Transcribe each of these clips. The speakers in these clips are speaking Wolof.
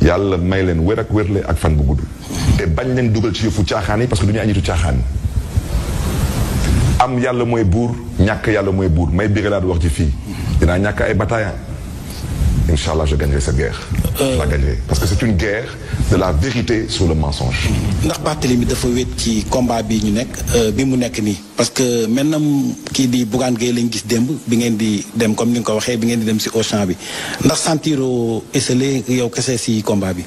yàlla may leen wér ak wérle ak fan bu gudd. te bañ leen dugal ci yëfu caaxaan yi parce que du ñu ay nitu caaxaan yi. am yàlla mooy buur ñàkk yàlla mooy buur may bigalaat wax ci fii dinaa ñàkk ay bataillons. Inch'Allah, je gagnerai cette guerre. Je la gagnerai. Parce que c'est une guerre de la vérité sur le mensonge. ndax Barthélémy dafa wét ci combat bi ñu nekk bi mu nekk nii. parce que maintenant kii di Bougane Gueye lañ gis démb bi ngeen di dem comme ni nga ko waxee bi ngeen di dem si Auchan bi ndax sentiroo esselé yow kese si combat bi.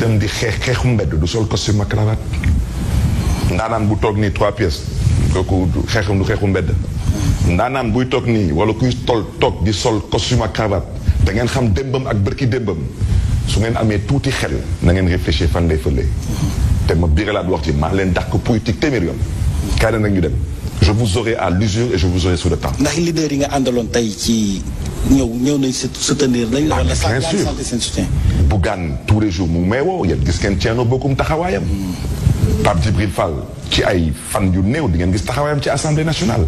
dem di xeexu mbedd du sol costume ak cravate. ndaanaan bu toog nii 3 pièces kooku xeexu du xeexu mbedd. ndaanaan buy toog nii wala kuy toog di sol costume ak cravate. da ngeen xam démbam ak bërki démbam su ngeen amee tuuti xel na ngeen réfléchir fan lay fële te ma biralaat wax ci maa leen dàq politique téeméer yoon kaay nag ñu dem je vous aurai à l'usure et je vous aurai sur le temps. ndax leader yi nga àndaloon tey ci ñëw nañ soutenir lañ la wala bien sûr seen soutien. Bougane tous les jours mu may woo yéen gis ngeen Thierno Bocoum taxawaayam. Pape Djibril Fall ci ay fan yu néew di ngeen gis taxawaayam ci assemblée nationale.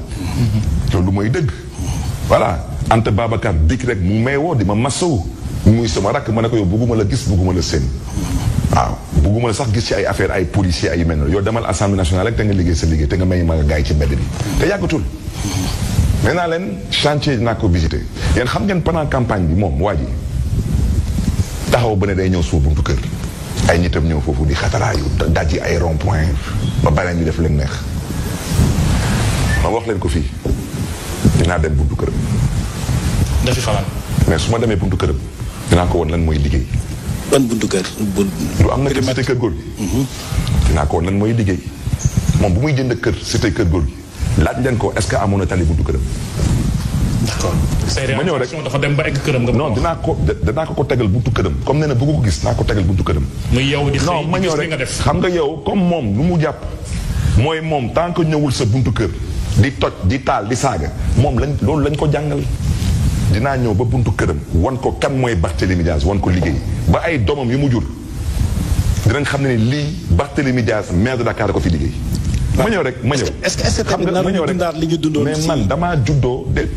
loolu mooy dëgg voilà. Anta Babacar dikk rek mu may woo di ma masawu muy sama rakk ma ne ko yow bugguma la gis bugguma la seen waaw bugguma la sax gis ci ay affaire ay policiers ay yu mel noonu yow demal assemblée nationale rek te nga liggéey sa liggéey te nga may ma gars yi ci mbedd bi te yàggatul. nee naa leen chantier dinaa ko visité yéen xam ngeen pendant campagne bi moom waa ji taxaw ba ne day ñëw suuf buntu kër ay ñitam ñëw foofu di xataraayu dajji ay rond point ba bàyyi ñu def leen neex ma wax leen ko fii dinaa dem buntu kër. dafi xalaat. mais su ma demee buntu këram dinaa ko woon lan mooy liggéey. ban buntu kër. lu am na kër cité kër góor gi. dinaa ko woon lan mooy liggéey moom bu muy jënd kër cité kër góor gi laaj leen ko est-ce que amoon na tali buntu këram. d'accord. ma ñëw rek dafa dem ba egg këram nga. non dinaa ko tegal buntu këram comme nee na bëgg ko gis naa ko tegal buntu këram. muy yow di xëy non ma ñëw li nga rek def. xam nga yow comme moom lu mu jàpp mooy moom tant que ñëwul sa buntu kër di toj di taal di saaga moom loolu lañ ko jàngal. dinaa ñëw ba buntu këram wan ko kan mooy Barthélémy Dias wan ko liggéey ba ay doomam yu mu jur dinañ xam ne ni lii Barthélémy Dias maire de Dakar ko fi liggéey. ma ñëw rek ma ñëw. est-ce que xam nga ma ñëw rek li ñu dundoon mais man damaa juddoo de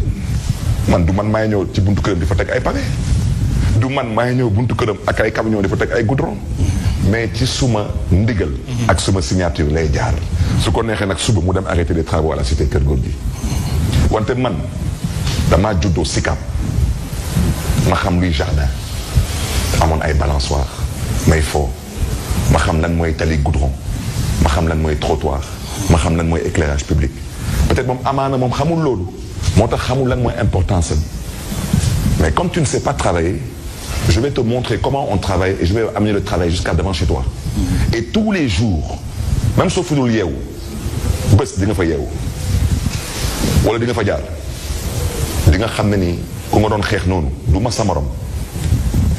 man du man maay ñëw ci buntu këram di fa teg ay pavé du man maay ñëw buntu këram ak ay camion di fa teg ay goudron mais ci suma ndigal. ak suma signature lay jaar. su ko neexee nag suba mu dem arrêter les travaux à la cité Kër Góor gi wante man. damaa juddoo Sicap ma xam luy jardin amoon ay balançoire may fo ma xam lan mooy tali goudron ma xam lan mooy trottoir ma xam lan mooy éclairage public peut-être moom amaana moom xamul loolu moo tax xamul lan mooy importance am mais comme tu ne sais pas travailler je vais te montrer comment on travaille et je vais amener le travail jusqu'à devant chez toi et tous les jours même soo fudul yeewu bés di nga fa yeewu wala di nga fa jaar di nga xam ne ni ku nga doon xeex noonu du ma sa morom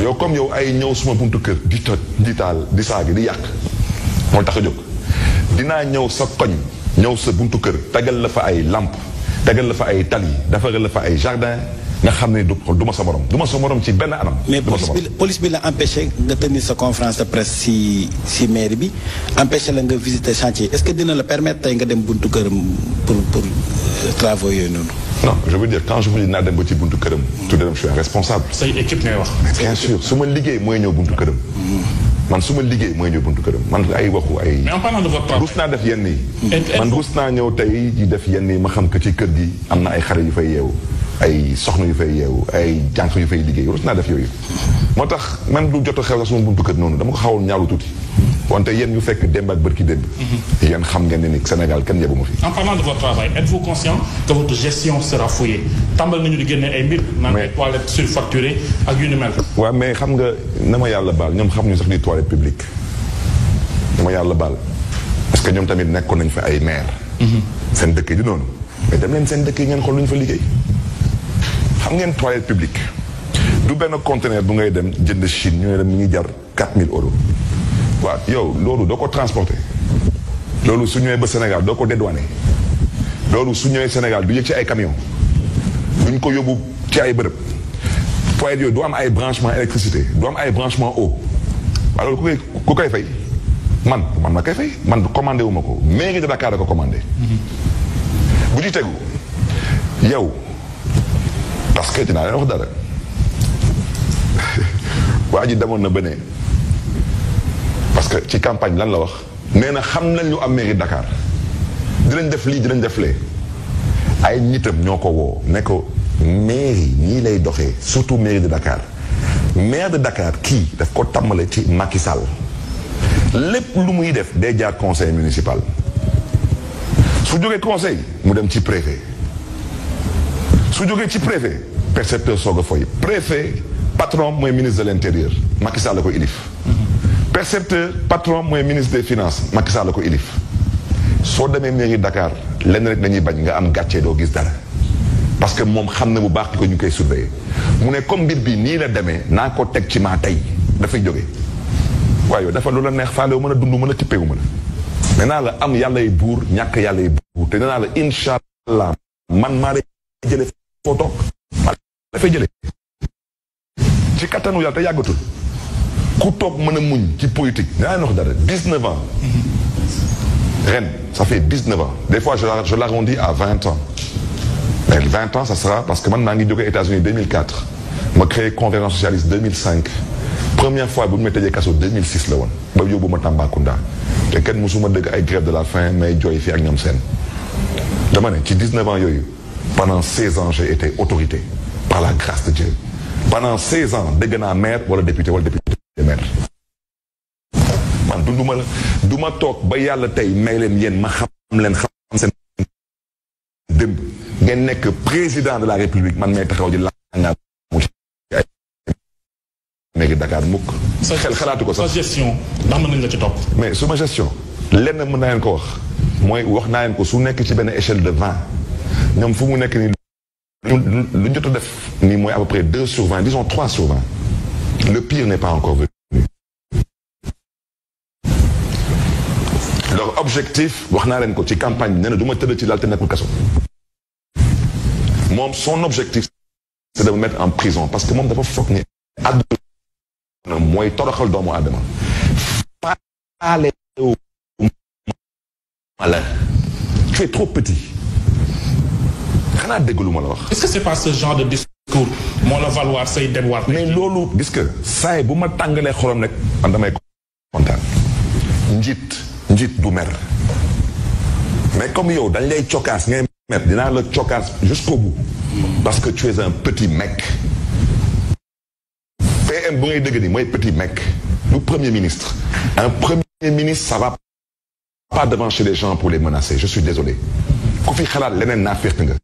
yow comme yow ay ñëw suma buntu kër di toj di taal di saagi di yàq moo tax a jóg dinaa ñëw sa koñ ñëw sa buntu kër tegal la fa ay lampe tegal la fa ay tali defaral la fa ay jardin nga xam ne du ma sa morom du ma sa morom ci benn anam. mais police bi la empêché nga tenir sa conférence de presse si mairie bi empêché la nga visiter chantier est-ce que dina la permettre tey nga dem buntu këram pour travaux yooyu noonu. non je veux dire quand je vous dis naa dem ba ci buntu këram. tout de même je suis un responsable. say équipe ngay wax. bien sûr su ma liggéey mooy ñëw buntu këram. man su ma liggéey mooy ñëw buntu këram man ay waxu ay. mais en parlant de votre travail. rus naa def yenn yi. man rus naa ñëw tey di def yenn yi ma xam que ci kër gi am na ay xale yu fay yeewu. ay soxna yu fay yeewu ay jànq yu fay liggéey rus naa def yooyu. moo tax man du jot a xew sax suma buntu kër noonu dama ko xawoon ñaawlu tuuti. wante yéen ñu fekk démb ak bërki démb. yéen xam ngeen ne ni Sénégal kenn yebu ma fi. en parlant de votre travail êtes-vous conscient que votre gestion sera fouillée tàmbal nañu di génne ay mbir. naan ay toilettes surfacturées ak yu ni mel. waaw mais xam nga na ma yàlla baal ñoom xamuñu sax ni toilette publique. na ma yàlla baal parce que ñoom tamit nekkoon nañ fa ay maire. seen dëkk yi di noonu. mais dem leen seen dëkk yi ngeen xool lu ñu fa liggéey. xam ngeen toilette publique du benn conteneur bu ngay dem jënd Chine ñu ne la mi ngi jar 4000 euros. waaw yow loolu doo ko transporter loolu su ñëwee ba Sénégal doo ko dédouaner loolu su ñëwee Sénégal du yëg ci ay camion duñ ko yóbbu ci ay bërëb toilette yooyu du am ay branchement électricité du am ay branchement eau waaw loolu ku koy fay man ma koy fay man commandé wu ma ko mairie de Dakar da ko commandé. bu ci tegu yow parce que dinaa leen wax dara waa ji demoon na beneen parce que ci campagne lan la wax nee na xam nañ ñu am mairie Dakar dinañ def lii dinañ def lee ay nitam ñoo ko woo ne ko mairie ñii lay doxee surtout mairie de Dakar maire de Dakar kii daf ko tàmmale ci Macky Sall lépp lu muy def day jaar conseil municipal su jógee conseil mu dem ci préfet su jógee ci préfet percepteur soog a foy préfet patron mooy ministre de l'intérieur Macky Sall la ko ilif percepteur patron mooy ministre des finances Macky Sall la ko ilif soo demee mairie Dakar lenn rek dañuy bañ nga am gàccee doo gis dara parce que moom xam na bu baax ko ñu koy surveiller mu ne comme mbir bi nii la demee naa ko teg ci maa tey dafay jóge waaye yow dafa lu la neex faale wu mën a dund mën a cippeewu mën a nee naa la am yàlla yi buur ñàkk yàlla yi buur te nee naa la incha allah man maa lay jële foo toog maa dafay jële ci kattanu yàlla te yàggatul ku toog mën a muñ ci politique nee naa leen wax dara 19 ans ren ça fait 19 ans des fois je l'arrondis à 20 ans mais 20 ans ça sera parce que man maa ngi jógee États-Unis 2004 ma créé Convergence socialiste 2005 première fois bu ñu may tëjee kaso 2006 la woon ba yóbbu ma Tambacounda te kenn musuma dëgg ay grève de la faim may jooy fii ak ñoom seen dama ne ci 19 ans yooyu pendant 16 ans j'ai été autorité par la grâce de Dieu pendant 16 ans dégg naa maire wala député maire man dunduma la du ma toog ba yàlla tey may leen yéen ma xam seen démb ngeen nekk président de la république man may taxaw di langaa léegi Dakar mukk xel xalaatu ko sax sa gestion ndax mën nañ la ci topp mais suma gestion lenn mën naa leen ko wax mooy wax naa leen ko su nekk ci benn échelle de 20 ñoom fu mu nekk nii lu jot a def nii mooy à peu près 2 sur 20 disons 3 sur 20 le pire n'est pas encore venu leur objectif wax naa leen ko ci campagne bi nee na du ma tëdd ci lal te nekkul kaso moom son objectif c'est de me mettre en prison parce que moom dafa foog ni àdduna mooy toroxal doomu aadama faale la tu es trop petit xanaa dégg lu ma la wax. est-ce que c'est pas ce genre de discours moo la valoir say déboire mais loolu gis nga saay bu ma tàngalee xolam rek man damay kontaan njiit du mer mais comme yow dañ lay cokkaas ngay mer dinaa la cokkaas jusqu'au bout parce que tu es un petit mec PM bu ngay dëgg ni mooy petit mec du premier ministre un premier ministre ça va pas devant chez les gens pour les menacer je suis désolé ku fi xalaat leneen naa féex nga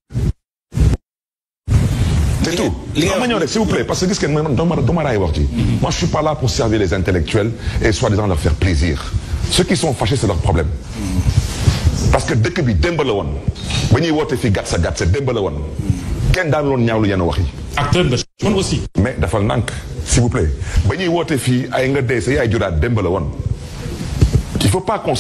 c'est tout ma ñëw rek s'il vous plaît parce que gis ngeen dama raay wax ci moi je suis pas là pour servir les intellectuels et soi-disant leur faire plaisir ceux qui sont fâchés c'est leur problème parce que dëkk bi démb la woon ba ñuy woote fii gàtt sa démb la woon kenn daan loon ñaawlu yenn wax yi acteur de man aussi mais dafal nànk s'il vous plaît ba ñuy woote fii ay nga dee sa yaay juraat démb la woon il faut pas qu'on